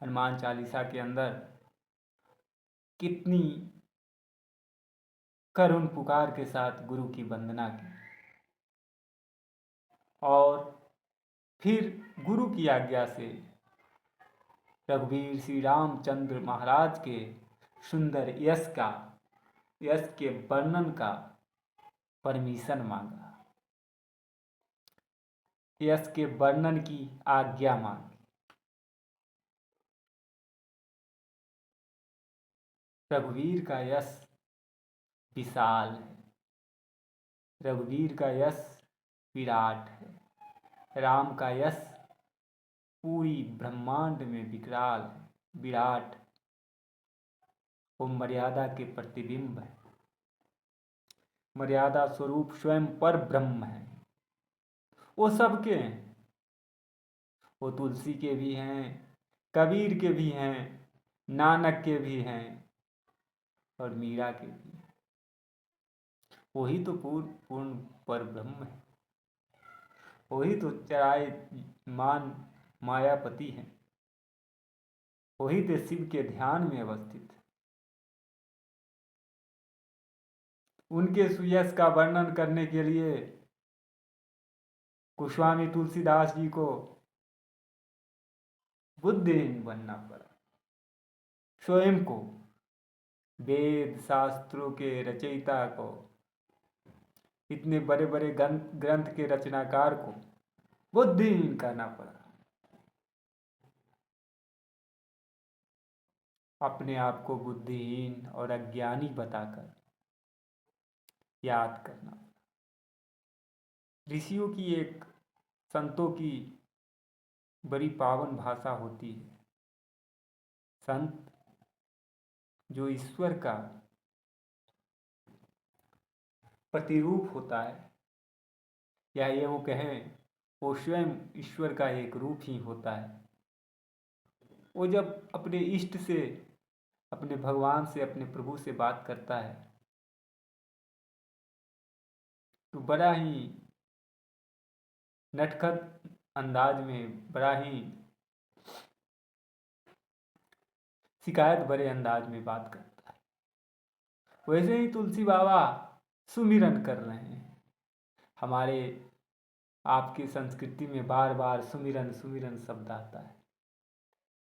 हनुमान चालीसा के अंदर कितनी करुण पुकार के साथ गुरु की वंदना की और फिर गुरु की आज्ञा से रघुवीर श्री रामचंद्र महाराज के सुंदर यश के वर्णन का परमिशन मांगा, यश के वर्णन की आज्ञा मांगी। रघुवीर का यश विशाल है, रघुवीर का यश विराट है, राम का यश पूरी ब्रह्मांड में विकराल है, विराट। वो मर्यादा के प्रतिबिंब है, मर्यादा स्वरूप स्वयं पर ब्रह्म है। वो सबके हैं, वो तुलसी के भी हैं, कबीर के भी हैं, नानक के भी हैं और मीरा के भी हैं। वही तो पूर्ण पर ब्रह्म है, वही तो चराय मान मायापति है, वही तो शिव के ध्यान में अवस्थित है। उनके सुयश का वर्णन करने के लिए गोस्वामी तुलसीदास जी को बुद्धिहीन बनना पड़ा, स्वयं को, वेद शास्त्रों के रचयिता को, इतने बड़े बड़े ग्रंथ के रचनाकार को बुद्धिहीन करना पड़ा। अपने आप को बुद्धिहीन और अज्ञानी बताकर याद करना। ऋषियों की एक, संतों की बड़ी पावन भाषा होती है। संत जो ईश्वर का प्रतिरूप होता है, या यूँ कहें वो स्वयं ईश्वर का एक रूप ही होता है। वो जब अपने इष्ट से, अपने भगवान से, अपने प्रभु से बात करता है तो बड़ा ही नटखट अंदाज में, बड़ा ही शिकायत भरे अंदाज में बात करता है। वैसे ही तुलसी बाबा सुमिरन कर रहे हैं। हमारे आपकी संस्कृति में बार बार सुमिरन सुमिरन शब्द आता है।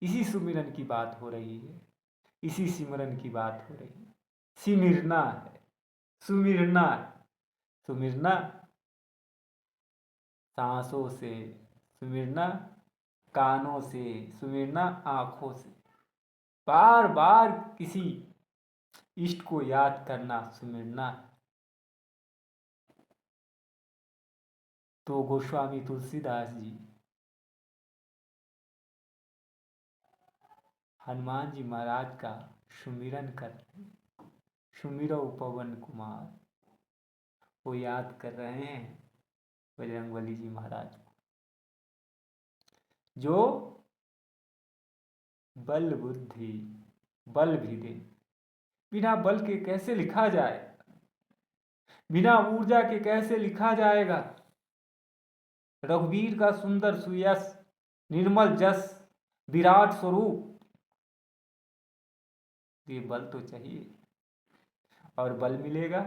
इसी सुमिरन की बात हो रही है, इसी सिमरन की बात हो रही है। सिमिरना है, सुमिरना है। सुमिरना सांसों से, सुमिरना कानों से, सुमिरना आँखों से, बार बार किसी इष्ट को याद करना सुमिरना। तो गोस्वामी तुलसीदास जी हनुमान जी महाराज का सुमिरन करते हैं। सुमिरो पवन कुमार, वो याद कर रहे हैं बजरंगबली जी महाराज को, जो बल बुद्धि बल भी दे। बिना बल के कैसे लिखा जाए, बिना ऊर्जा के कैसे लिखा जाएगा। रघुवीर का सुंदर सुयश, निर्मल जस, विराट स्वरूप, ये बल तो चाहिए। और बल मिलेगा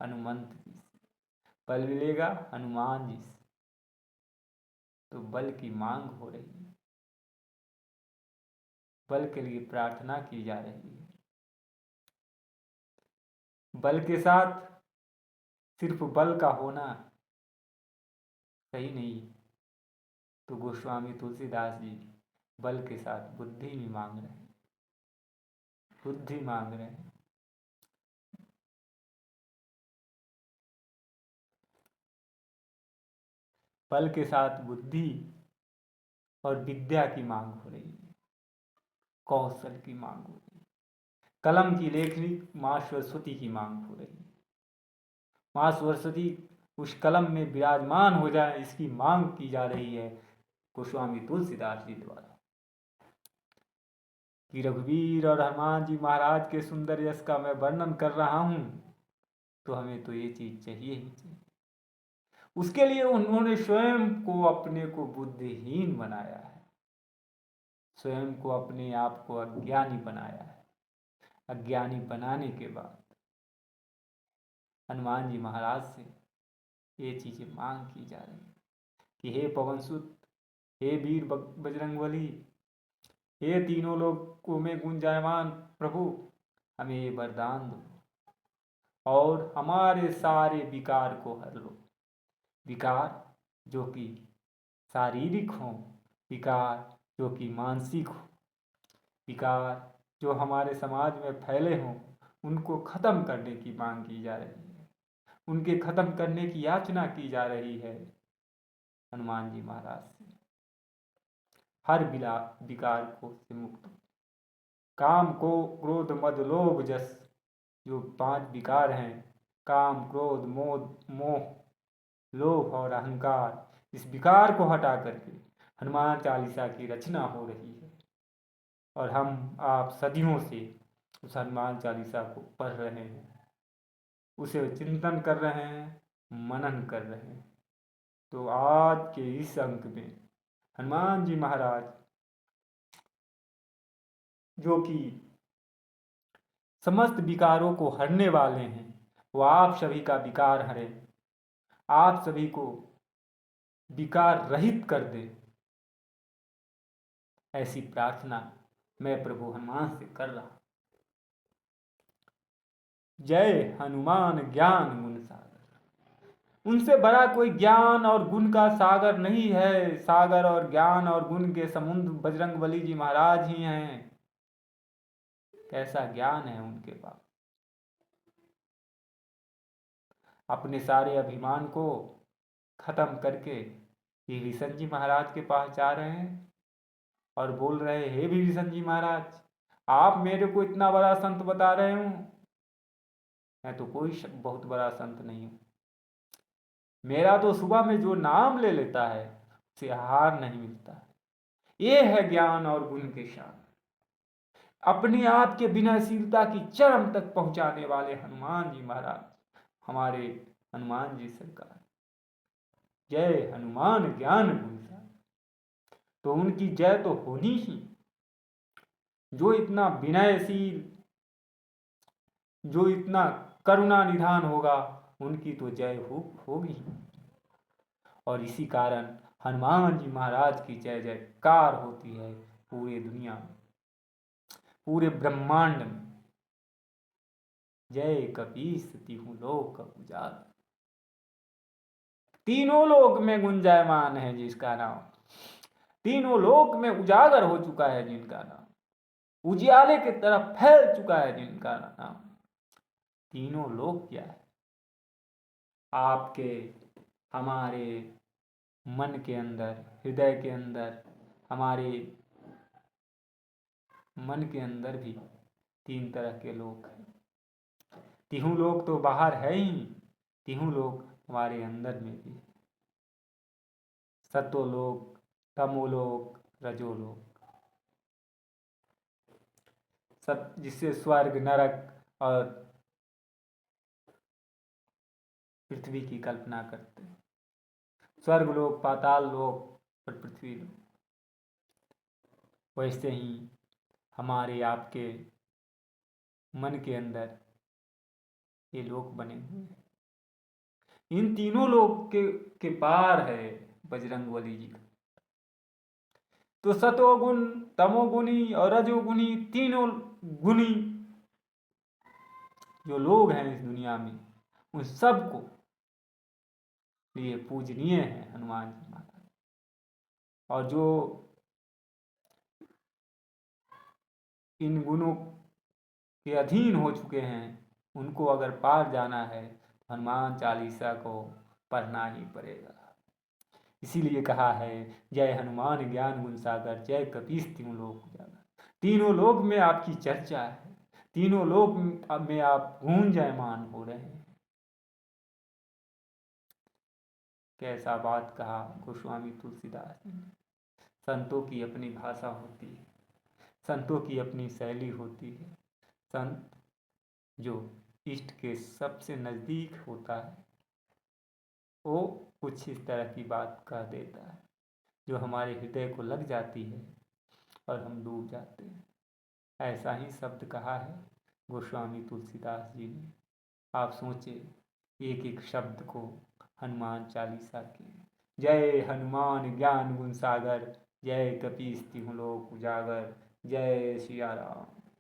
हनुमंत जी से, बल मिलेगा हनुमान जी से। तो बल की मांग हो रही है, बल के लिए प्रार्थना की जा रही है। बल के साथ सिर्फ बल का होना सही नहीं। तो गोस्वामी तुलसीदास जी बल के साथ बुद्धि भी मांग रहे हैं, बुद्धि मांग रहे हैं। बल के साथ बुद्धि और विद्या की मांग हो रही है, कौशल की मांग हो रही है, कलम की लेखनी माँ सरस्वती की मांग हो रही है। माँ सरस्वती उस कलम में विराजमान हो जाए, इसकी मांग की जा रही है गोस्वामी तुलसीदास जी द्वारा। कि रघुवीर और हनुमान जी महाराज के सुंदर यश का मैं वर्णन कर रहा हूं, तो हमें तो ये चीज चाहिए ही चाहिए। उसके लिए उन्होंने स्वयं को, अपने को बुद्धिहीन बनाया है, स्वयं को अपने आप को अज्ञानी बनाया है। अज्ञानी बनाने के बाद हनुमान जी महाराज से ये चीज़ें मांग की जा रही है कि हे पवन सुत, हे वीर बजरंगबली, हे तीनों लोकों में गुंजायमान प्रभु, हमें ये वरदान दो और हमारे सारे विकार को हर लो। विकार जो कि शारीरिक हो, विकार जो कि मानसिक हो, विकार जो हमारे समाज में फैले हों, उनको ख़त्म करने की मांग की जा रही है, उनके ख़त्म करने की याचना की जा रही है हनुमान जी महाराज से। हर विकार को से मुक्त, काम को क्रोध मद लोभ जस, जो 5 विकार हैं, काम क्रोध मोह लोभ और अहंकार, इस विकार को हटा करके हनुमान चालीसा की रचना हो रही है और हम आप सदियों से उस हनुमान चालीसा को पढ़ रहे हैं, उसे चिंतन कर रहे हैं, मनन कर रहे हैं। तो आज के इस अंक में हनुमान जी महाराज जो कि समस्त विकारों को हरने वाले हैं, वो आप सभी का विकार हरे, आप सभी को विकार रहित कर दे, ऐसी प्रार्थना मैं प्रभु हनुमान से कर रहा। जय हनुमान ज्ञान गुण सागर। उनसे बड़ा कोई ज्ञान और गुण का सागर नहीं है। सागर और ज्ञान और गुण के समुद्र बजरंगबली जी महाराज ही हैं। कैसा ज्ञान है उनके पास। अपने सारे अभिमान को खत्म करके विभीषण जी महाराज के पास जा रहे हैं और बोल रहे, हे विभीषण जी महाराज, आप मेरे को इतना बड़ा संत बता रहे हो, मैं तो कोई बहुत बड़ा संत नहीं हूं। मेरा तो सुबह में जो नाम ले लेता है उसे आहार नहीं मिलता है। ये है ज्ञान और गुण के साथ अपने आप के विनयशीलता की चरम तक पहुंचाने वाले हनुमान जी महाराज, हमारे हनुमान जी सरकार। जय हनुमान ज्ञान गुण सागर। तो उनकी जय तो होनी ही। जो इतना विनयशील, जो इतना करुणा निधान होगा, उनकी तो जय होगी। और इसी कारण हनुमान जी महाराज की जय जयकार होती है पूरे दुनिया में, पूरे ब्रह्मांड में। जय कपीस तिहु लोक उजागर। तीनों लोक में गुंजायमान है जिसका नाम, तीनों लोक में उजागर हो चुका है जिनका नाम, उजियाले की तरफ फैल चुका है जिनका नाम। तीनों लोक क्या है? आपके हमारे मन के अंदर, हृदय के अंदर, हमारे मन के अंदर भी 3 तरह के लोक हैं। तीनों लोक तो बाहर है ही, तीनों लोक हमारे अंदर में भी। सत्वलोक, तमोलोक, रजोलोक। जिससे स्वर्ग, नरक और पृथ्वी की कल्पना करते हैं। स्वर्ग लोक, पाताल लोक और पृथ्वी लोक। वैसे ही हमारे आपके मन के अंदर ये लोक बने हुए हैं। इन तीनों लोक के पार है बजरंगबली जी का। तो सतोगुण, तमोगुणी और रजोगुणी, तीनों गुणी जो लोग हैं इस दुनिया में, उन सबको लिए पूजनीय है हनुमान जी महाराज। और जो इन गुणों के अधीन हो चुके हैं, उनको अगर पार जाना है तो हनुमान चालीसा को पढ़ना ही पड़ेगा। इसीलिए कहा है, जय हनुमान ज्ञान गुण सागर, जय कपीस तीनों लोक उजागर। तीनों लोक में आपकी चर्चा है, तीनों लोक में आप गूंजायमान हो रहे हैं। कैसा बात कहा गोस्वामी तुलसीदास ने। संतों की अपनी भाषा होती है, संतों की अपनी शैली होती है। संत जो इष्ट के सबसे नज़दीक होता है, वो कुछ इस तरह की बात कह देता है जो हमारे हृदय को लग जाती है और हम डूब जाते हैं। ऐसा ही शब्द कहा है गोस्वामी तुलसीदास जी ने। आप सोचें एक एक शब्द को हनुमान चालीसा के। जय हनुमान ज्ञान गुण सागर, जय कपीस तिहुँ लोक उजागर, जय सिया राम।